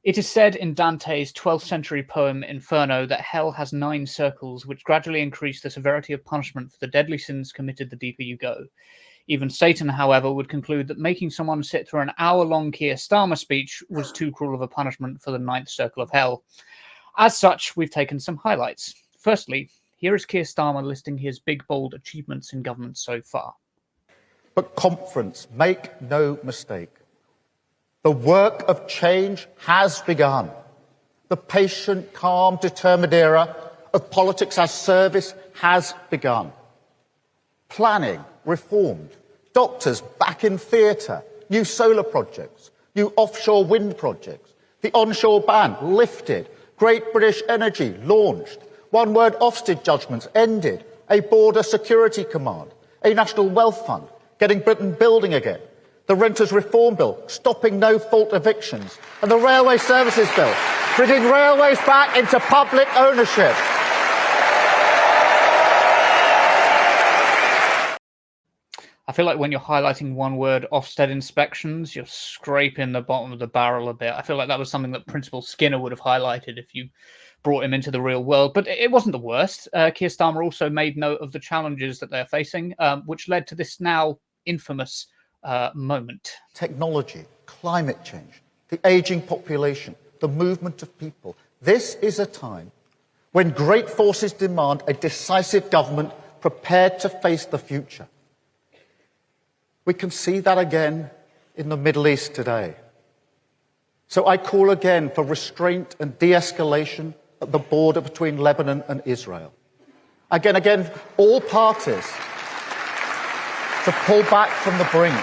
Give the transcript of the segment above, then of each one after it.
It is said in Dante's 12th century poem Inferno that hell has 9 circles, which gradually increase the severity of punishment for the deadly sins committed the deeper you go. Even Satan, however, would conclude that making someone sit through an hour-long Keir Starmer speech was too cruel of a punishment for the 9th circle of hell. As such, we've taken some highlights. Firstly, here is Keir Starmer listing his big, bold achievements in government so far. But conference, make no mistake. The work of change has begun. The patient, calm, determined era of politics as service has begun. Planning reformed, doctors back in theatre, new solar projects, new offshore wind projects, the onshore ban lifted, Great British Energy launched, one-word Ofsted judgments ended, a border security command, a national wealth fund, getting Britain building again, the Renters Reform Bill, stopping no-fault evictions, and the Railway Services Bill, bringing railways back into public ownership. I feel like when you're highlighting one word Ofsted inspections, you're scraping the bottom of the barrel a bit. I feel like that was something that Principal Skinner would have highlighted if you brought him into the real world. But it wasn't the worst. Keir Starmer also made note of the challenges that they're facing, which led to this now infamous moment. Technology, climate change, the ageing population, the movement of people. This is a time when great forces demand a decisive government prepared to face the future. We can see that again in the Middle East today. So I call again for restraint and de-escalation at the border between Lebanon and Israel. Again, all parties to pull back from the brink.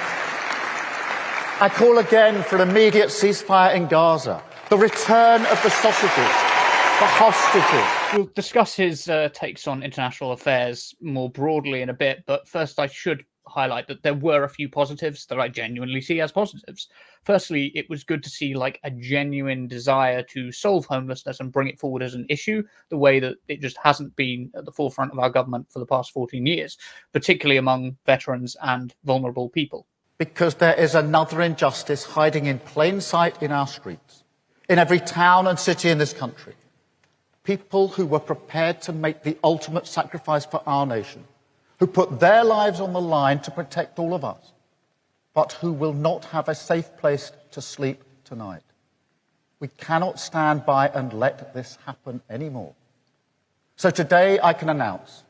I call again for an immediate ceasefire in Gaza, the return of the sausages, the hostages. We'll discuss his takes on international affairs more broadly in a bit, but first I should highlight that there were a few positives that I genuinely see as positives. Firstly, it was good to see like a genuine desire to solve homelessness and bring it forward as an issue, the way that it just hasn't been at the forefront of our government for the past 14 years, particularly among veterans and vulnerable people. Because there is another injustice hiding in plain sight in our streets, in every town and city in this country. People who were prepared to make the ultimate sacrifice for our nation, who put their lives on the line to protect all of us, but who will not have a safe place to sleep tonight. We cannot stand by and let this happen anymore. So today I can announce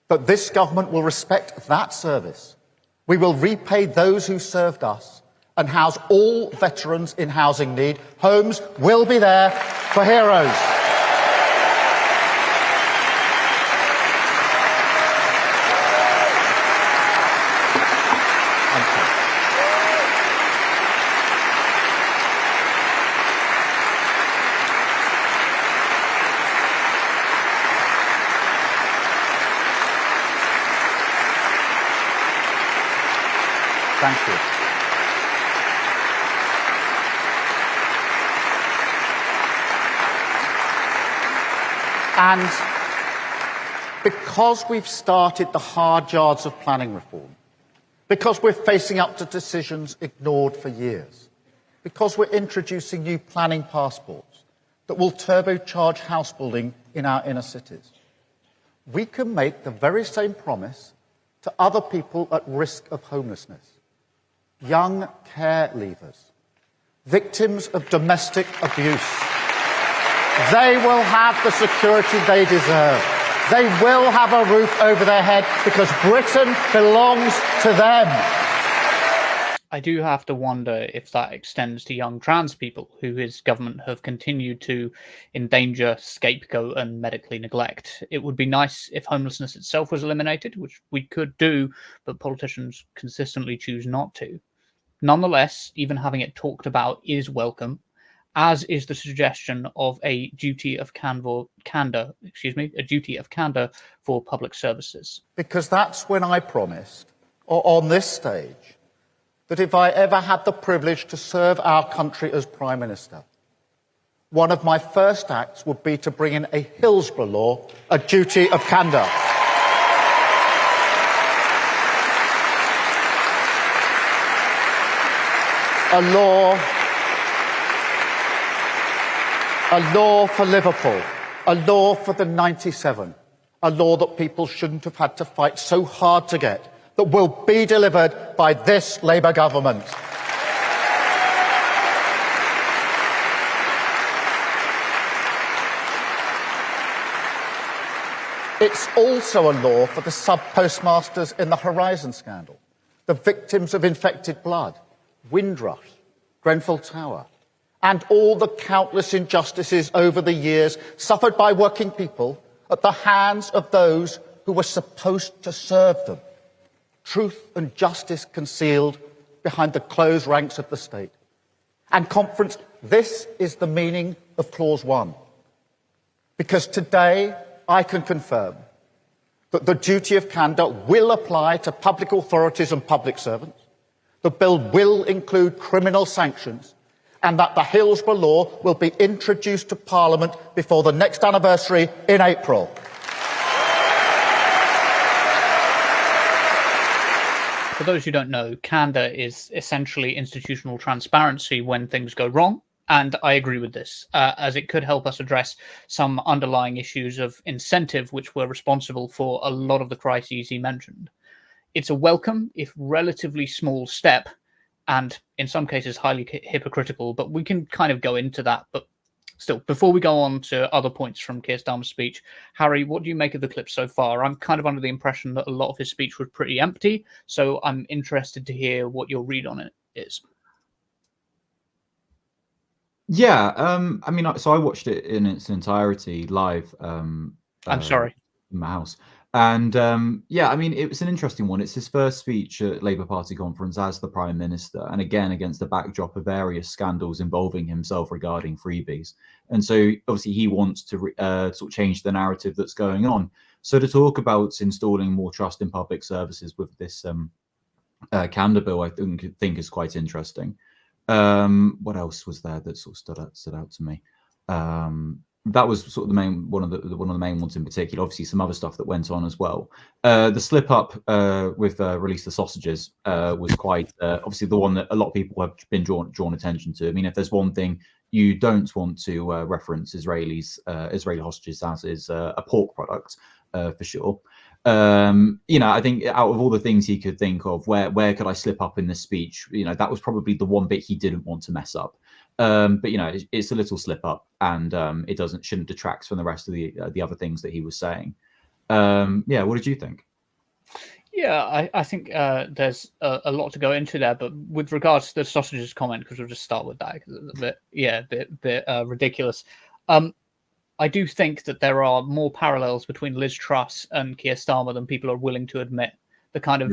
that this government will respect that service. We will repay those who served us and house all veterans in housing need. Homes will be there for heroes. Thank you. And because we've started the hard yards of planning reform, because we're facing up to decisions ignored for years, because we're introducing new planning passports that will turbocharge house building in our inner cities, we can make the very same promise to other people at risk of homelessness. Young care leavers, victims of domestic abuse. They will have the security they deserve. They will have a roof over their head because Britain belongs to them. I do have to wonder if that extends to young trans people who his government have continued to endanger, scapegoat and medically neglect. It would be nice if homelessness itself was eliminated, which we could do, but politicians consistently choose not to. Nonetheless, even having it talked about is welcome, as is the suggestion of a duty of candour for public services. Because that's when I promised, or on this stage, that if I ever had the privilege to serve our country as Prime Minister, one of my first acts would be to bring in a Hillsborough law, a duty of candour. A law A law for Liverpool, a law for the 97, a law that people shouldn't have had to fight so hard to get, that will be delivered by this Labour government. It's also a law for the sub-postmasters in the Horizon scandal, the victims of infected blood, Windrush, Grenfell Tower, and all the countless injustices over the years suffered by working people at the hands of those who were supposed to serve them. Truth and justice concealed behind the closed ranks of the state. And Conference, this is the meaning of Clause 1. Because today I can confirm that the duty of candour will apply to public authorities and public servants. The bill will include criminal sanctions, and that the Hillsborough law will be introduced to Parliament before the next anniversary in April. For those who don't know, candour is essentially institutional transparency when things go wrong. And I agree with this, as it could help us address some underlying issues of incentive which were responsible for a lot of the crises he mentioned. It's a welcome, if relatively small step, and in some cases highly hypocritical, but we can kind of go into that. But still, before we go on to other points from Keir Starmer's speech, Harry, what do you make of the clip so far? I'm kind of under the impression that a lot of his speech was pretty empty, so I'm interested to hear what your read on it is. Yeah, I mean, so I watched it in its entirety live. I'm sorry. In my house. And yeah, I mean, it was an interesting one. It's his first speech at Labour Party conference as the Prime Minister, and again, against the backdrop of various scandals involving himself regarding freebies. And so obviously he wants to sort of change the narrative that's going on. So to talk about installing more trust in public services with this candour bill, I think is quite interesting. What else was there that sort of stood out to me? That was sort of the main one of the main ones in particular. Obviously, some other stuff that went on as well. The slip up with release the sausages was quite obviously the one that a lot of people have been drawn attention to. I mean, if there's one thing you don't want to reference Israeli hostages as is a pork product for sure. You know, I think out of all the things he could think of, where could I slip up in this speech? You know, that was probably the one bit he didn't want to mess up. But you know, it's a little slip up, and it shouldn't detract from the rest of the other things that he was saying. Yeah, what did you think? Yeah, I think there's a lot to go into there, but with regards to the sausages comment, because we'll just start with that because it's a bit ridiculous. I do think that there are more parallels between Liz Truss and Keir Starmer than people are willing to admit. The kind of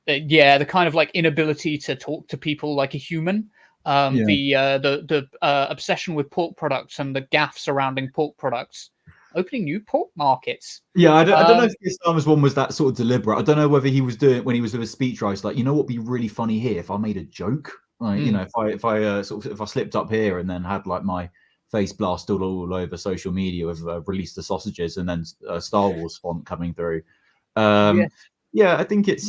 the kind of like inability to talk to people like a human. The obsession with pork products and the gaffes surrounding pork products, opening new pork markets. Yeah, I don't know if Keir Starmer's one was that sort of deliberate. I don't know whether he was doing it when he was with a speechwriter, like, you know, what'd be really funny here if I made a joke, like, you know, if I slipped up here and then had like my face blasted all over social media with release the sausages and then Star Wars font coming through. Yeah, I think it's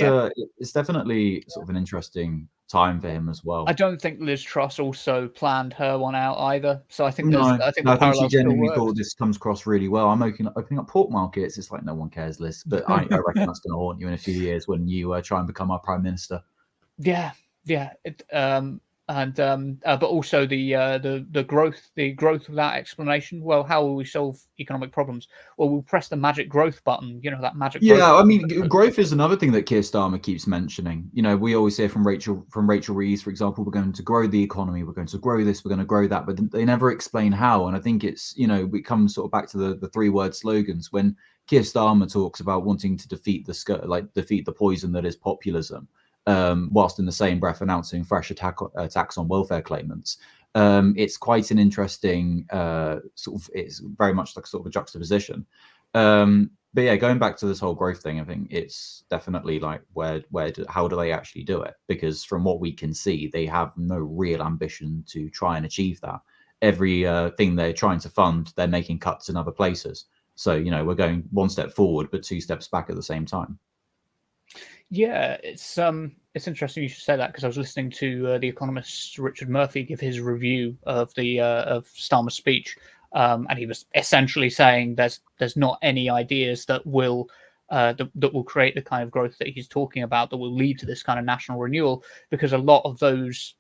definitely sort of an interesting time for him as well. I don't think Liz Truss also planned her one out either. So I think I think she genuinely thought this comes across really well. I'm opening up pork markets. It's like, no one cares, Liz. But I reckon that's going to haunt you in a few years when you try and become our Prime Minister. Yeah. But also the growth of that explanation. Well, how will we solve economic problems? Well, we'll press the magic growth button. You know, that magic. Yeah, I mean, growth is another thing that Keir Starmer keeps mentioning. You know, we always hear from Rachel Reeves, for example, we're going to grow the economy, we're going to grow this, we're going to grow that, but they never explain how. And I think it's, you know, we come sort of back to the 3-word slogans when Keir Starmer talks about wanting to defeat the poison that is populism. Whilst in the same breath announcing fresh attacks on welfare claimants. It's quite an interesting it's very much like sort of a juxtaposition. But yeah, going back to this whole growth thing, I think it's definitely like how do they actually do it? Because from what we can see, they have no real ambition to try and achieve that. Every thing they're trying to fund, they're making cuts in other places. So, you know, we're going one step forward, but 2 steps back at the same time. Yeah, it's It's interesting you should say that, because I was listening to the economist Richard Murphy give his review of the of Starmer's speech, and he was essentially saying there's not any ideas that will that will create the kind of growth that he's talking about, that will lead to this kind of national renewal, because a lot of those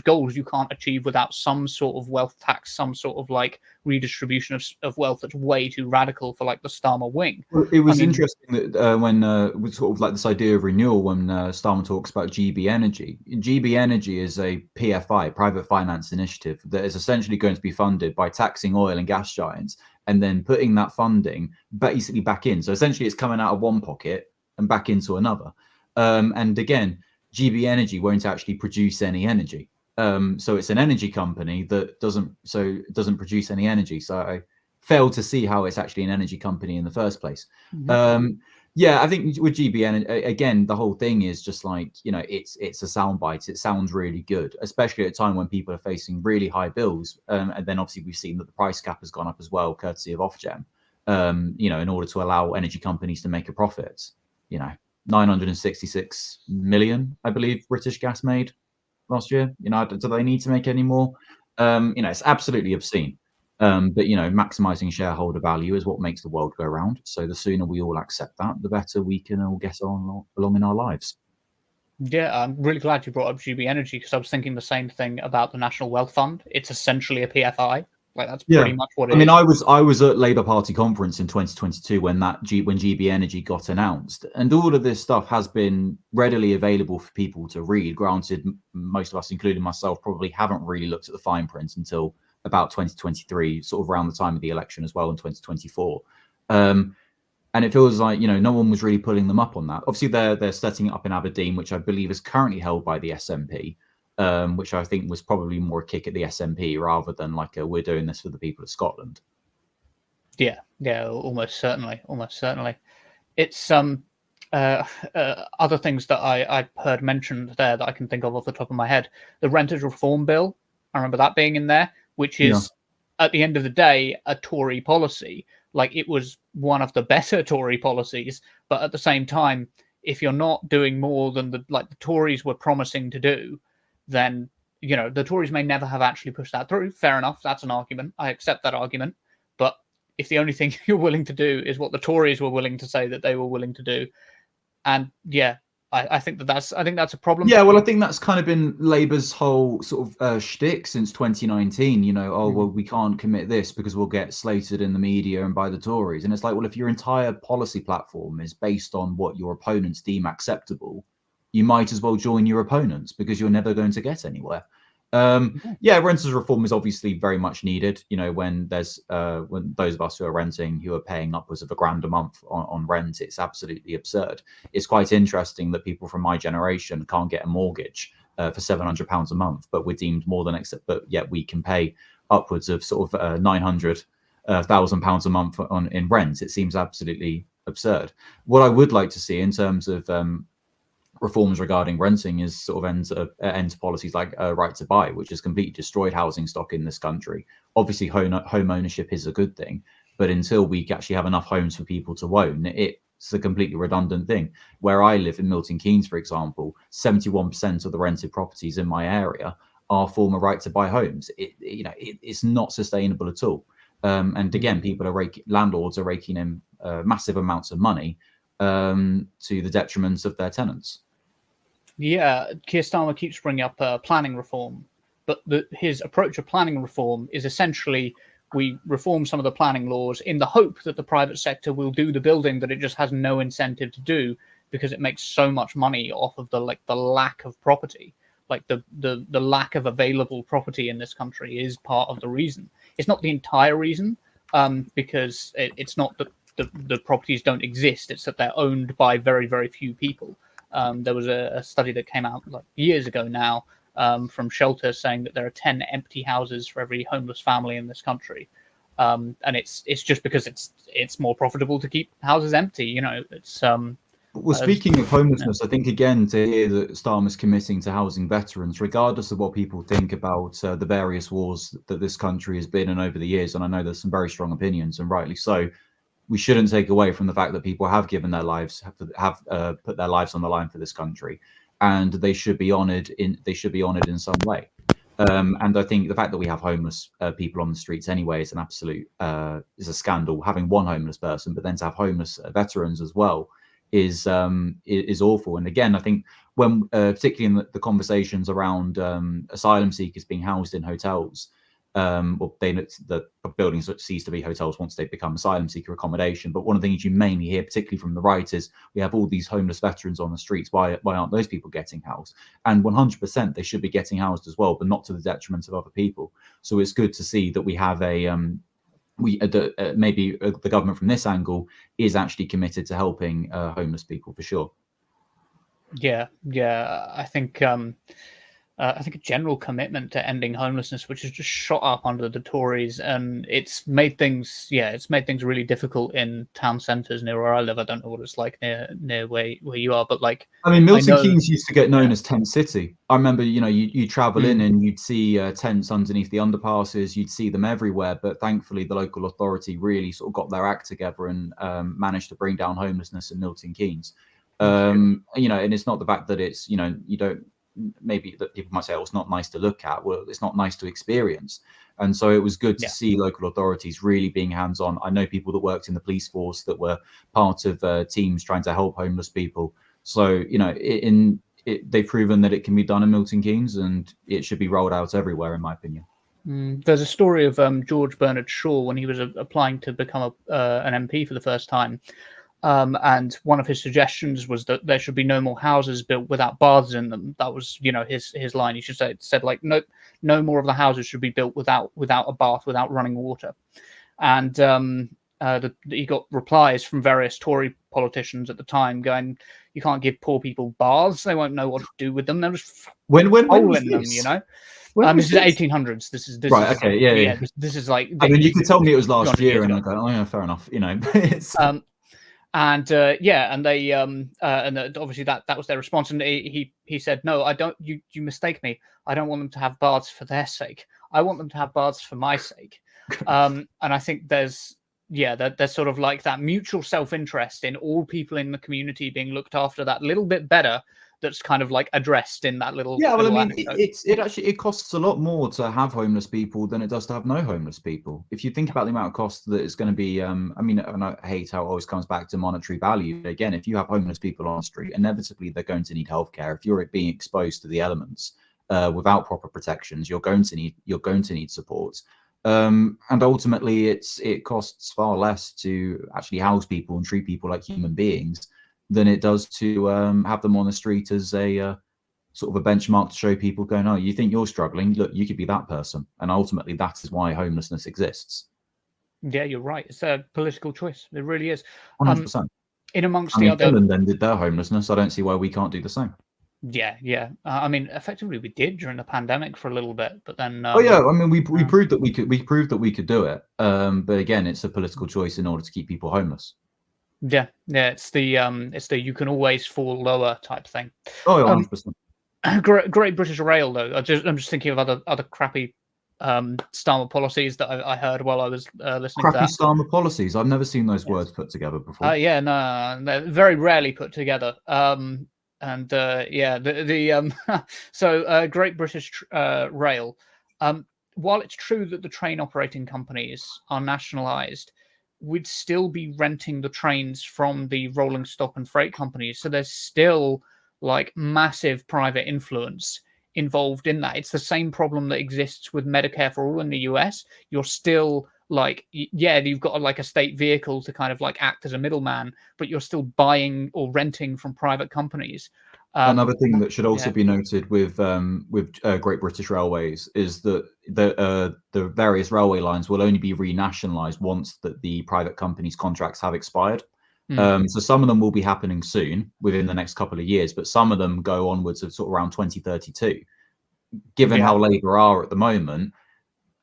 goals you can't achieve without some sort of wealth tax, some sort of like redistribution of wealth that's way too radical for like the Starmer wing. Well, it was interesting that when with sort of like this idea of renewal, when Starmer talks about GB Energy. GB Energy is a PFI, private finance initiative, that is essentially going to be funded by taxing oil and gas giants and then putting that funding basically back in. So essentially it's coming out of one pocket and back into another. And again, GB Energy won't actually produce any energy. So it's an energy company that doesn't produce any energy. So I fail to see how it's actually an energy company in the first place. Yeah, I think with GB Energy, again, the whole thing is just like, you know, it's a soundbite. It sounds really good, especially at a time when people are facing really high bills. And then obviously we've seen that the price cap has gone up as well, courtesy of Ofgem, you know, in order to allow energy companies to make a profit. You know, 966 million, I believe, British Gas made last year. You know, do they need to make any more? You know, it's absolutely obscene. But you know, maximizing shareholder value is what makes the world go round. So the sooner we all accept that, the better we can all get on along in our lives. Yeah, I'm really glad you brought up GB Energy, because I was thinking the same thing about the National Wealth Fund. It's essentially a PFI. Like, that's pretty much what it is. I mean, I was at Labour Party conference in 2022 when GB Energy got announced, and all of this stuff has been readily available for people to read. Granted, most of us, including myself, probably haven't really looked at the fine print until about 2023, sort of around the time of the election as well in 2024. And it feels like, you know, no one was really pulling them up on that. Obviously, they're setting it up in Aberdeen, which I believe is currently held by the SNP. Which I think was probably more a kick at the SNP rather than like we're doing this for the people of Scotland. Yeah, almost certainly. It's other things that I heard mentioned there that I can think of off the top of my head. The Renters Reform Bill, I remember that being in there, which is at the end of the day a Tory policy. Like, it was one of the better Tory policies, but at the same time, if you're not doing more than the Tories were promising to do, then, you know, the Tories may never have actually pushed that through. Fair enough, that's an argument. I accept that argument. But if the only thing you're willing to do is what the Tories were willing to say that they were willing to do, and yeah, I think that's a problem. Yeah, well, I think that's kind of been Labour's whole sort of shtick since 2019. You know, well, we can't commit this because we'll get slated in the media and by the Tories. And it's like, well, if your entire policy platform is based on what your opponents deem acceptable, you might as well join your opponents, because you're never going to get anywhere. Yeah, renters reform is obviously very much needed. You know, when there's when those of us who are renting, who are paying upwards of £1,000 a month on rent, it's absolutely absurd. It's quite interesting that people from my generation can't get a mortgage for £700 a month, but we're deemed more than but yet we can pay upwards of sort of £900,000 a month in rent. It seems absolutely absurd. What I would like to see in terms of reforms regarding renting is sort of end to policies like right to buy, which has completely destroyed housing stock in this country. Obviously, home ownership is a good thing, but until we actually have enough homes for people to own, it's a completely redundant thing. Where I live in Milton Keynes, for example, 71% of the rented properties in my area are former right to buy homes. It's not sustainable at all. And again, landlords are raking in massive amounts of money to the detriment of their tenants. Yeah, Keir Starmer keeps bringing up planning reform, but his approach of planning reform is essentially we reform some of the planning laws in the hope that the private sector will do the building that it just has no incentive to do, because it makes so much money off of the lack of property. Like the lack of available property in this country is part of the reason. It's not the entire reason, because it's not that the properties don't exist. It's that they're owned by very, very few people. There was a study that came out like years ago now from Shelter saying that there are 10 empty houses for every homeless family in this country, and it's just because it's more profitable to keep houses empty. You know, it's Well, speaking of homelessness, I think again to hear that Starmer's committing to housing veterans, regardless of what people think about the various wars that this country has been in over the years, and I know there's some very strong opinions, and rightly so. we shouldn't take away from the fact that people have given their lives, have put their lives on the line for this country, and they should be honoured in some way. And I think the fact that we have homeless people on the streets anyway is an absolute is a scandal. Having one homeless person, but then to have homeless veterans as well is awful. And again, I think when particularly in the conversations around asylum seekers being housed in hotels, well, the buildings cease to be hotels once they become asylum seeker accommodation. But one of the things you mainly hear, particularly from the right, is we have all these homeless veterans on the streets. Why aren't those people getting housed? And 100% they should be getting housed as well, but not to the detriment of other people. So it's good to see that we have a maybe the government from this angle is actually committed to helping homeless people for sure. Yeah, I think a general commitment to ending homelessness, which has just shot up under the Tories, and it's made things really difficult in town centres near where I live. I don't know what it's like near where you are, but like, I mean, Milton Keynes used to get known as Tent City. I remember, you travel in and you'd see tents underneath the underpasses. You'd see them everywhere, but thankfully the local authority really sort of got their act together and managed to bring down homelessness in Milton Keynes. And it's not the fact that it's, you don't, maybe that people might say, oh, it's not nice to look at. Well, it's not nice to experience. And so it was good to see local authorities really being hands-on. I know people that worked in the police force that were part of teams trying to help homeless people. So, they've proven that it can be done in Milton Keynes, and it should be rolled out everywhere, in my opinion. There's a story of George Bernard Shaw when he was applying to become an MP for the first time. And one of his suggestions was that there should be no more houses built without baths in them. That was, his line. He should said like, no more of the houses should be built without a bath, without running water. And he got replies from various Tory politicians at the time going, "You can't give poor people baths; they won't know what to do with them. They'll just when hole in them, This is the 1800s. This is right. Okay, yeah. This is like. I mean, you could tell me it was last year, and I go, "Oh yeah, fair enough." It's... And they and obviously that was their response, and he said, "No, I don't. You mistake me. I don't want them to have baths for their sake. I want them to have baths for my sake." And I think there's sort of like that mutual self-interest in all people in the community being looked after that little bit better. That's kind of like addressed in that little. Yeah, well, little I mean, it costs a lot more to have homeless people than it does to have no homeless people. If you think about the amount of cost that it's going to be, I mean, and I hate how it always comes back to monetary value. Again, if you have homeless people on the street, inevitably they're going to need healthcare. If you're being exposed to the elements without proper protections, you're going to need support. And ultimately, it costs far less to actually house people and treat people like human beings than it does to have them on the street as a sort of a benchmark to show people going, oh, you think you're struggling? Look, you could be that person. And ultimately, that is why homelessness exists. Yeah, you're right. It's a political choice. It really is. 100%. In amongst the other... Finland then did their homelessness. I don't see why we can't do the same. Yeah. I mean, effectively, we did during the pandemic for a little bit, but then... I mean, we proved that we could. We proved that we could do it. But again, it's a political choice in order to keep people homeless. Yeah. It's the you can always fall lower type thing. Oh, yeah, 100%. Great British Rail, though. I'm just thinking of other crappy Starmer policies that I heard while I was listening to that. Crappy Starmer policies. I've never seen those words put together before. No, they're very rarely put together. So Great British Rail. While it's true that the train operating companies are nationalised, we'd still be renting the trains from the rolling stock and freight companies. So there's still like massive private influence involved in that. It's the same problem that exists with Medicare for All in the US. You're still like, you've got like a state vehicle to kind of like act as a middleman, but you're still buying or renting from private companies. Another thing that should also be noted with Great British Railways is that the various railway lines will only be renationalised once the private companies' contracts have expired. So some of them will be happening soon, within the next couple of years, but some of them go onwards of sort of around 2032. Given how Labour are at the moment,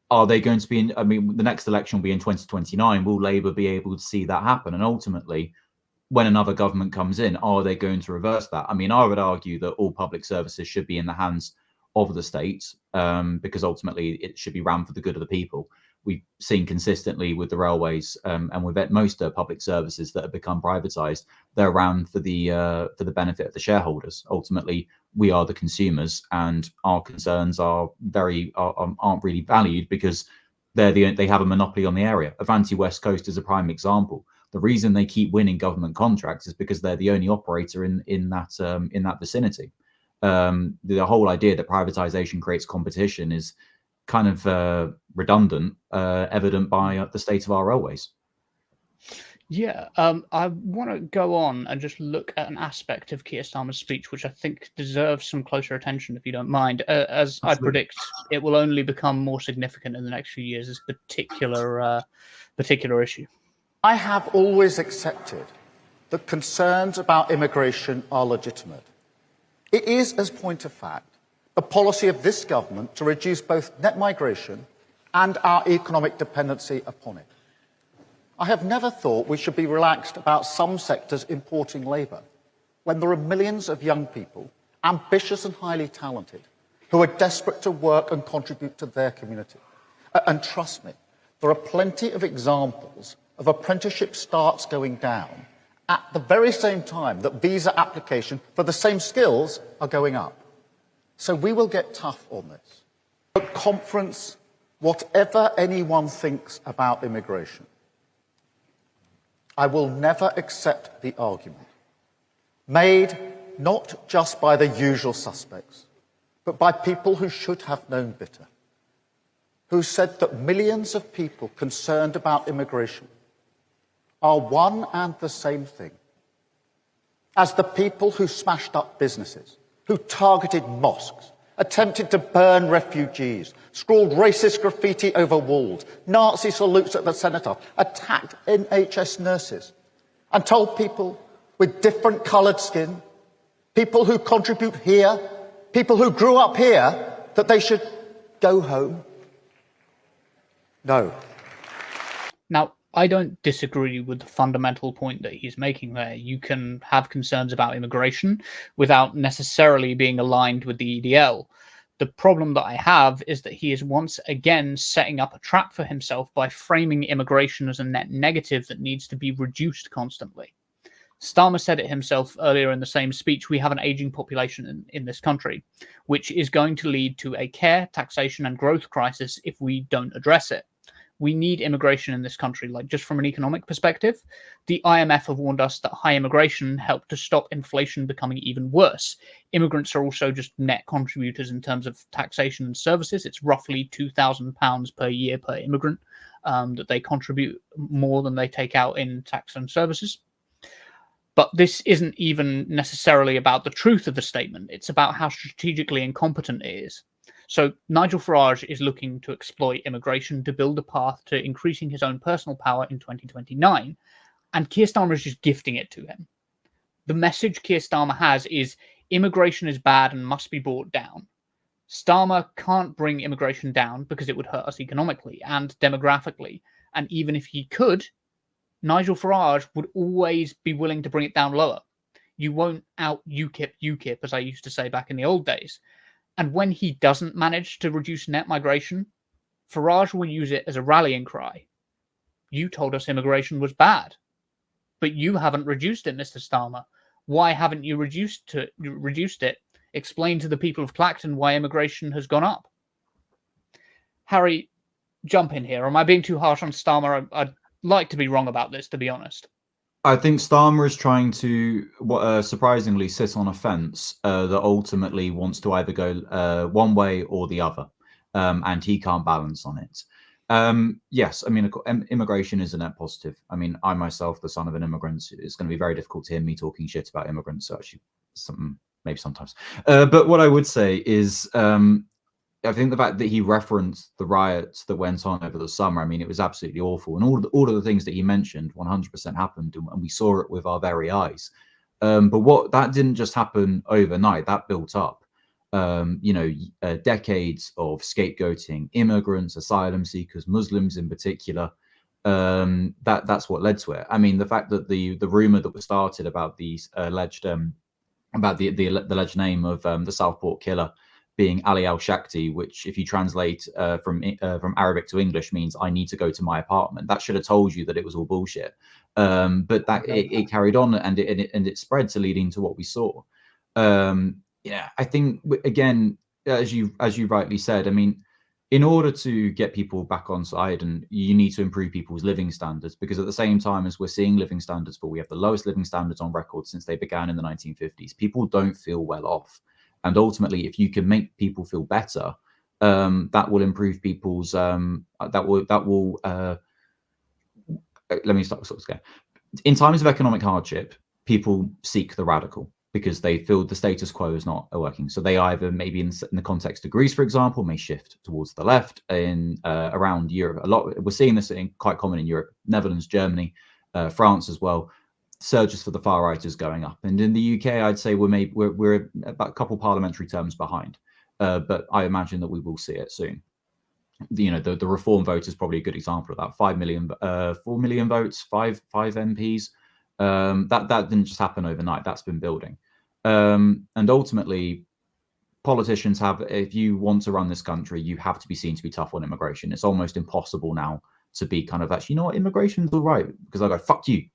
are they going to be I mean, the next election will be in 2029. Will Labour be able to see that happen? And ultimately, when another government comes in, are they going to reverse that? I mean, I would argue that all public services should be in the hands of the state, because ultimately it should be run for the good of the people. we've seen consistently with the railways and with most public services that have become privatized, they're around for the benefit of the shareholders. Ultimately, we are the consumers, and our concerns aren't really valued because they have a monopoly on the area. Avanti West Coast is a prime example. The reason they keep winning government contracts is because they're the only operator in that vicinity. The whole idea that privatization creates competition is kind of redundant, evident by the state of our railways. Yeah, I want to go on and just look at an aspect of Keir Starmer's speech, which I think deserves some closer attention, if you don't mind. As Absolutely. I predict, it will only become more significant in the next few years, this particular issue. I have always accepted that concerns about immigration are legitimate. It is, as point of fact, the policy of this government to reduce both net migration and our economic dependency upon it. I have never thought we should be relaxed about some sectors importing labour, when there are millions of young people, ambitious and highly talented, who are desperate to work and contribute to their community. And trust me, there are plenty of examples of apprenticeship starts going down at the very same time that visa application for the same skills are going up. So we will get tough on this. At conference, whatever anyone thinks about immigration, I will never accept the argument made not just by the usual suspects, but by people who should have known better, who said that millions of people concerned about immigration are one and the same thing as the people who smashed up businesses, who targeted mosques, attempted to burn refugees, scrawled racist graffiti over walls, Nazi salutes at the cenotaph, attacked NHS nurses, and told people with different coloured skin, people who contribute here, people who grew up here, that they should go home. No. Now, I don't disagree with the fundamental point that he's making there. You can have concerns about immigration without necessarily being aligned with the EDL. The problem that I have is that he is once again setting up a trap for himself by framing immigration as a net negative that needs to be reduced constantly. Starmer said it himself earlier in the same speech. We have an aging population in this country, which is going to lead to a care, taxation, and growth crisis if we don't address it. We need immigration in this country, like just from an economic perspective. The IMF have warned us that high immigration helped to stop inflation becoming even worse. Immigrants are also just net contributors in terms of taxation and services. It's roughly £2,000 per year per immigrant that they contribute more than they take out in tax and services. But this isn't even necessarily about the truth of the statement. It's about how strategically incompetent it is. So Nigel Farage is looking to exploit immigration to build a path to increasing his own personal power in 2029, and Keir Starmer is just gifting it to him. The message Keir Starmer has is immigration is bad and must be brought down. Starmer can't bring immigration down because it would hurt us economically and demographically, and even if he could, Nigel Farage would always be willing to bring it down lower. You won't out UKIP, as I used to say back in the old days. And when he doesn't manage to reduce net migration, Farage will use it as a rallying cry. You told us immigration was bad, but you haven't reduced it, Mr. Starmer. Why haven't you reduced it? Explain to the people of Clacton why immigration has gone up. Harry, jump in here. Am I being too harsh on Starmer? I'd like to be wrong about this, to be honest. I think Starmer is trying to, surprisingly, sit on a fence that ultimately wants to either go one way or the other, and he can't balance on it. Yes, I mean, immigration is a net positive. I mean, I myself, the son of an immigrant, it's going to be very difficult to hear me talking shit about immigrants. So actually, maybe sometimes. But what I would say is, I think the fact that he referenced the riots that went on over the summer, I mean, it was absolutely awful. And all of the things that he mentioned 100% happened, and we saw it with our very eyes. But that didn't just happen overnight. That built up, decades of scapegoating immigrants, asylum seekers, Muslims in particular. That's what led to it. I mean, the fact that the rumor that was started about the alleged name of the Southport killer being Ali al-Shakti, which if you translate from Arabic to English means I need to go to my apartment. That should have told you that it was all bullshit. But that it carried on, and it spread to leading to what we saw. Yeah, I think again, as you rightly said, I mean, in order to get people back on side, and you need to improve people's living standards, because at the same time as we're seeing living standards fall, we have the lowest living standards on record since they began in the 1950s. People don't feel well off. And ultimately, if you can make people feel better, that will improve people's, let me start again. In times of economic hardship, people seek the radical because they feel the status quo is not working. So they either, maybe in the context of Greece, for example, may shift towards the left. In around Europe, a lot, we're seeing this quite common in Europe, Netherlands, Germany, France as well. Surges for the far right is going up, and in the UK, I'd say we're about a couple parliamentary terms behind, but I imagine that we will see it soon. The reform vote is probably a good example of that. 4 million votes, five MPs. That didn't just happen overnight. That's been building, and ultimately, politicians have. If you want to run this country, you have to be seen to be tough on immigration. It's almost impossible now to be kind of actually, you know what, immigration's all right, because I go, fuck you.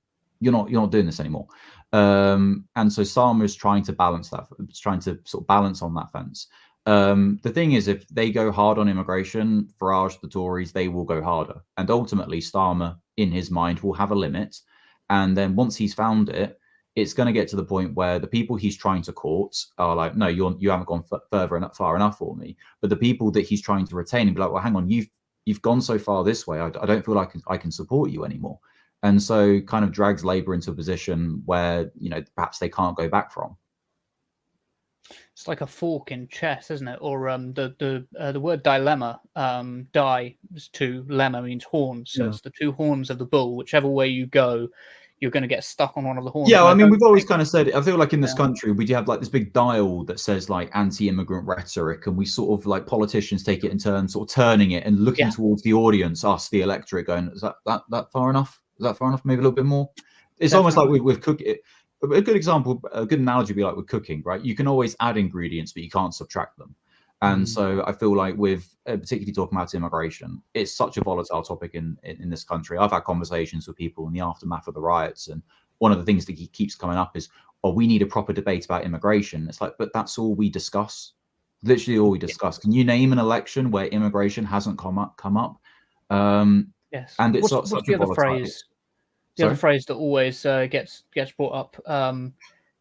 You're not doing this anymore. And so Starmer is trying to balance that. It's trying to sort of balance on that fence. The thing is, if they go hard on immigration, Farage, the Tories, they will go harder. And ultimately, Starmer, in his mind, will have a limit. And then once he's found it, it's going to get to the point where the people he's trying to court are like, no, you haven't gone far enough for me. But the people that he's trying to retain and be like, well, hang on, you've gone so far this way. I don't feel like I can support you anymore. And so kind of drags Labour into a position where, perhaps they can't go back from. It's like a fork in chess, isn't it? Or the word dilemma, di is two, lemma means horns. So it's the two horns of the bull. Whichever way you go, you're going to get stuck on one of the horns. Yeah, I mean, we've always kind of said it. I feel like in this country, we do have like this big dial that says like anti-immigrant rhetoric, and we sort of like politicians take it in turn, sort of turning it and looking towards the audience, us, the electorate, going, is that far enough? Is that far enough? Maybe a little bit more. It's almost like with cooking. A good example, a good analogy would be like with cooking, right? You can always add ingredients, but you can't subtract them. And so I feel like with particularly talking about immigration, it's such a volatile topic in this country. I've had conversations with people in the aftermath of the riots, and one of the things that keeps coming up is, oh, we need a proper debate about immigration. It's like, but that's all we discuss. Literally all we discuss. Can you name an election where immigration hasn't come up? Yes. And it's what's such the a other volatile. phrase? The other phrase that always gets brought up.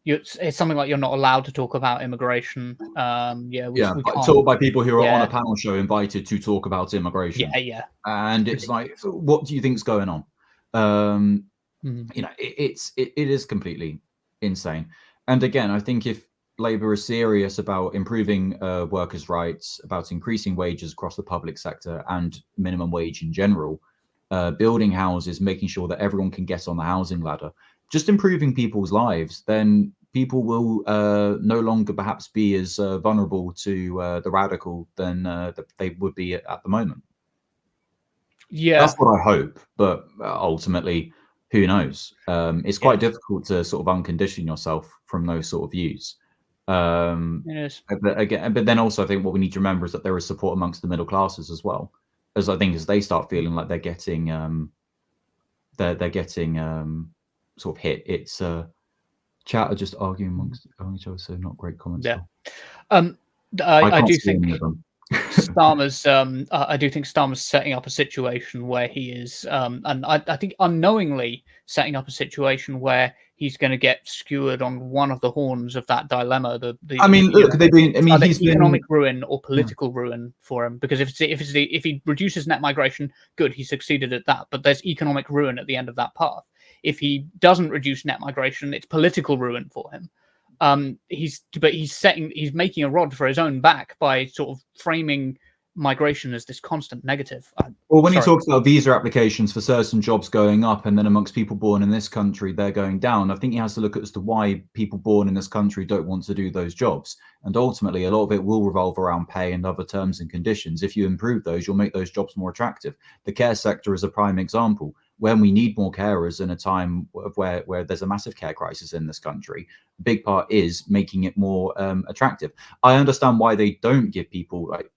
It's something like you're not allowed to talk about immigration. We can't. Taught by people who are on a panel show invited to talk about immigration. Yeah. And it's like, what do you think's going on? It is completely insane. And again, I think if Labour is serious about improving workers' rights, about increasing wages across the public sector and minimum wage in general, building houses, making sure that everyone can get on the housing ladder, just improving people's lives, then people will no longer perhaps be as vulnerable to the radical than they would be at the moment. Yeah, that's what I hope. But ultimately, who knows? It's quite difficult to sort of uncondition yourself from those sort of views. It is. But then also, I think what we need to remember is that there is support amongst the middle classes as well. As I think as they start feeling like they're getting sort of hit, it's chat are just arguing amongst each other, so not great comments. I do think Starmer's I do think Starmer's setting up a situation where he is and I think unknowingly setting up a situation where he's going to get skewered on one of the horns of that dilemma. He's economic ruin or political ruin for him, because if he reduces net migration, good, he succeeded at that. But there's economic ruin at the end of that path. If he doesn't reduce net migration, it's political ruin for him. He's making a rod for his own back by sort of framing migration as this constant negative. He talks about visa applications for certain jobs going up, and then amongst people born in this country, they're going down. I think he has to look as to why people born in this country don't want to do those jobs. And ultimately, a lot of it will revolve around pay and other terms and conditions. If you improve those, you'll make those jobs more attractive. The care sector is a prime example. when we need more carers in a time where there's a massive care crisis in this country, a big part is making it more attractive. I understand why they don't give people like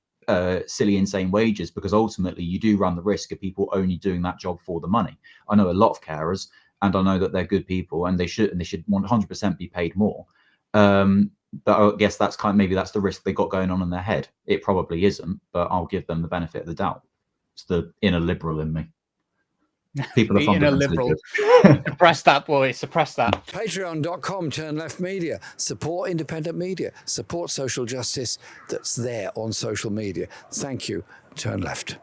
silly, insane wages, because ultimately you do run the risk of people only doing that job for the money. I know a lot of carers, and I know that they're good people, and they should 100% be paid more. But I guess that's maybe that's the risk they got going on in their head. It probably isn't, but I'll give them the benefit of the doubt. It's the inner liberal in me. People are fundamentally good. Suppress that, boy. Suppress that. Patreon.com, Turn Left Media. Support independent media. Support social justice that's there on social media. Thank you. Turn Left.